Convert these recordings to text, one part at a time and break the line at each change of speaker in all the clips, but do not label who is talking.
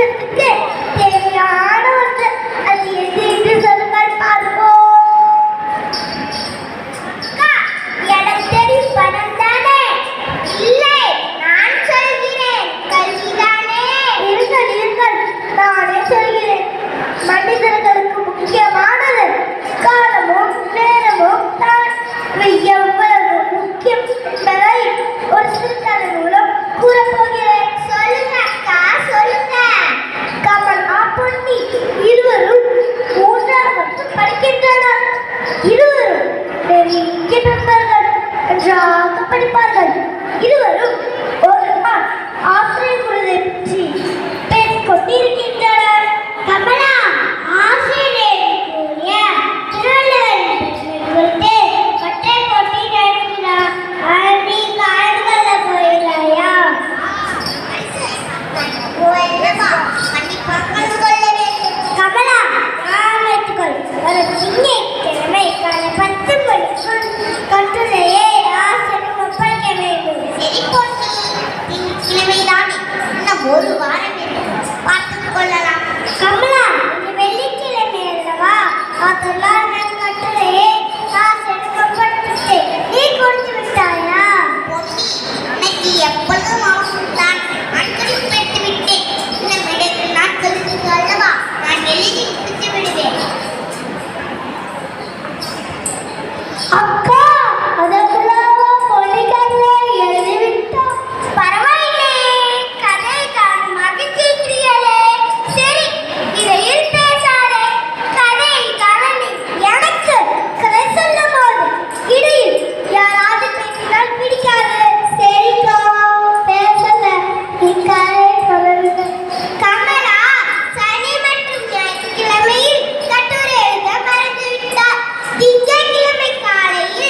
வாழ்வதற்கு தேவையான ஒன்று. அது எது என்று சொல்லுங்கள் பார்ப்போம். அக்கா, எனக்கு தெரியும், பணம் தானே? இல்லை, நான் சொல்கிறேன், கல்விதானே. இருங்கள் இருங்கள், நானே சொல்கிறேன். மனிதர்களுக்கு முக்கியமானது காலமும் நேரமும் தான். எவ்வளவு முக்கியம் என்பதை ஒரு சிறுகதை மூலம் கூறப்போகிறேன். சொல்லுங்க அக்கா, சொல்லுங்க. கமலா, பொன்னி இருவரும் 3ஆம் வகுப்பு படிக்கின்றனர். இருவரும் பெரிய நண்பர்கள், நன்றாக படிப்பார்கள். இருவரும் ஒரு நாள் ஆசிரியர் குழுவை பற்றி பேசிக் கொண்டிருக்கின்றனர். கமலா, ஆசிரியர் கூறிய திருவள்ளுவர் குறித்து பட்டை போட்டி நடக்கிறார். நீ காடுகள்ல போயிடாயா? கமலா, வைத்துக்கொள். வரும் திங்கட்கிழமை காலை 10 மணிக்குள் கட்டுரையை ஆசிரியர் ஒப்படைக்க வேண்டும். சரி போட்டி, திங்கட்கிழமைதான், இன்னும் ஒரு வாரம் பார்த்துக் கொள்ளலாம். கமலா, இது வெள்ளிக்கிழமை அல்லவா? அதெல்லாம் நான் கட்டுரையை ஆசிரியர் ஒப்படைத்தேன். நீ கொடுத்து விட்டாயா? பொன்னி, எப்பொழுதும் அவசியம் அடிக்கடி பெற்று விட்டேன். இன்னும் 2 நாட்களுக்கு அல்லவா நான் எழுதி முடித்து விடுவேன். அக்கா, அதற்குள்ளாவா பொன்னிக்கண்ணே எழுதிவிட்டா? பரவாயில்லை, கதை தான் மகிழ்ச்சியலே. சரி, இதையில் பேசாதே. கதை கவனி. எனக்கு கதை சொல்லும் போது இடையில் யாராவது பேசினால் பிடிக்காது. சரிக்கா, பேசல. நீ கதை சொல்லவில்லை. கமலா, சனி மற்றும் ஞாயிற்றுக்கிழமையில் கட்டுரை எழுத மறந்துவிட்டார். திங்கட்கிழமை காலையில்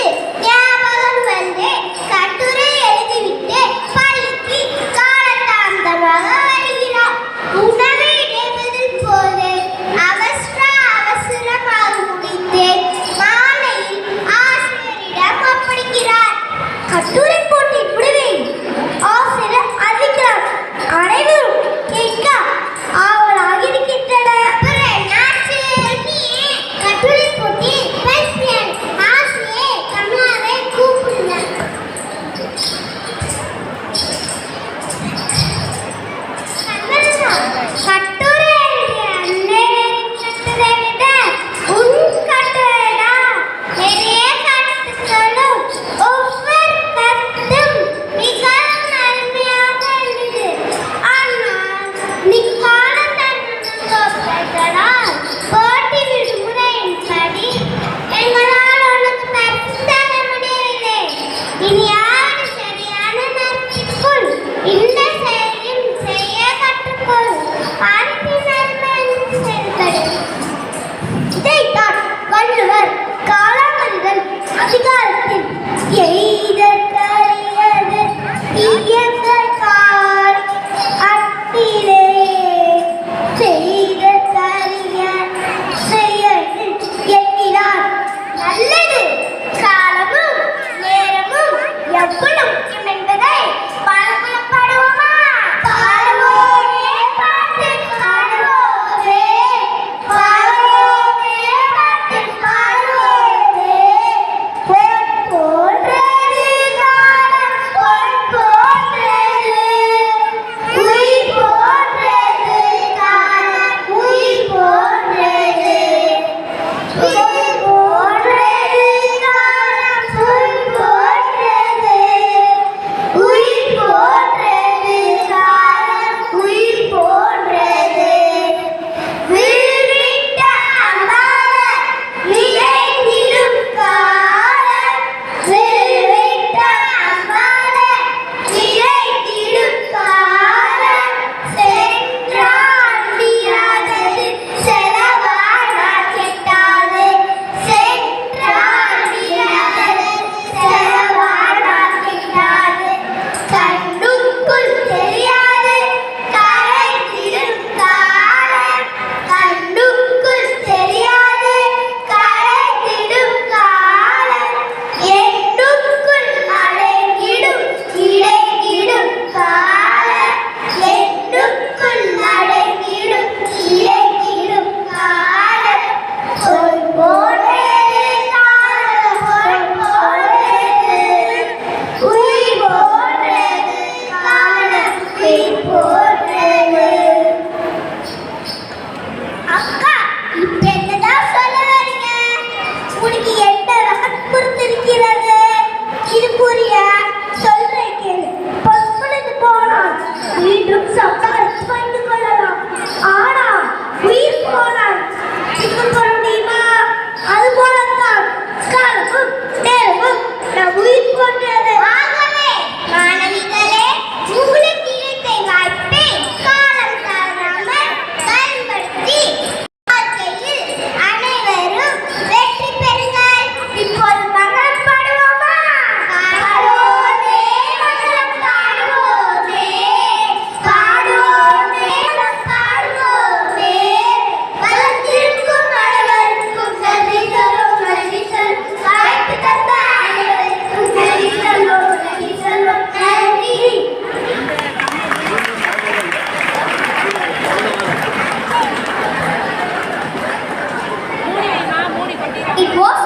It was